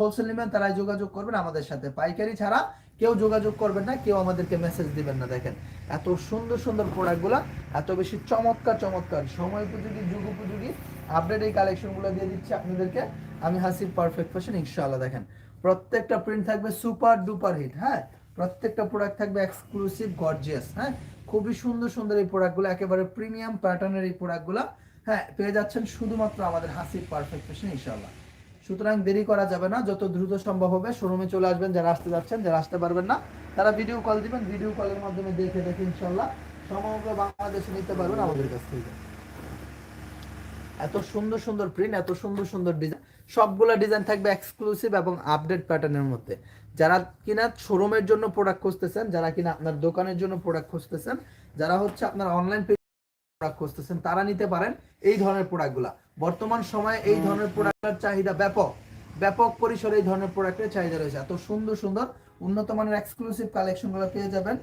Wholesale নেবেন তারাই যোগাযোগ করবেন আমাদের সাথে, পাইকারি ছাড়া কেউ যোগাযোগ করবেন না, কেউ আমাদেরকে মেসেজ দিবেন না। দেখেন এত সুন্দর সুন্দর প্রোডাক্টগুলো, এত বেশি চমৎকার চমৎকার সময় উপযোগী যুগ উপযোগী আপডেট এই কালেকশনগুলো দিয়ে দিচ্ছি আপনাদেরকে আমি, হাসিব পারফেক্ট ফ্যাশন। ইনশাআল্লাহ দেখেন প্রত্যেকটা প্রিন্ট থাকবে সুপার ডুপার হিট, হ্যাঁ প্রত্যেকটা প্রোডাক্ট থাকবে এক্সক্লুসিভ গর্জিয়াস, হ্যাঁ খুবই সুন্দর সুন্দর এই প্রোডাক্টগুলো, একেবারে প্রিমিয়াম প্যাটার্নের এই প্রোডাক্টগুলো হ্যাঁ পেয়ে যাচ্ছেন শুধুমাত্র আমাদের হাসিব পারফেক্ট ফ্যাশন ইনশাআল্লাহ। সুতরাং দেরি করা যাবে না, যত দ্রুত সম্ভব হবে শোরুমে চলে আসবেন। যারা আসতে যাচ্ছেন, যারা আসতে পারবেন না তারা ভিডিও কল দিবেন, ভিডিও কলের মাধ্যমে দেখে দেখে ইনশাআল্লাহ সমগ্র বাংলাদেশে নিতে পারবেন আমাদের কাছ থেকে। এত সুন্দর সুন্দর প্রিন্ট, এত সুন্দর সুন্দর ডিজাইন, সবগুলা ডিজাইন থাকবে এক্সক্লুসিভ এবং আপডেট প্যাটার্নের মধ্যে। যারা কিনা শোরুমের জন্য প্রোডাক্ট খুঁজতেছেন, যারা কিনা আপনার দোকানের জন্য প্রোডাক্ট খুঁজতেছেন, যারা হচ্ছে আপনার অনলাইন প্রোডাক্ট খুঁজতেছেন, তারা নিতে পারেন এই ধরনের প্রোডাক্টগুলা। বর্তমান সময়ে এই ধরনের প্রোডাক্টের চাহিদা ব্যাপক, ব্যাপক পরিসরে এই ধরনের প্রোডাক্টের চাহিদা রয়েছে। এত সুন্দর সুন্দর উন্নত মানের এক্সক্লুসিভ কালেকশনগুলো পেয়ে যাবেন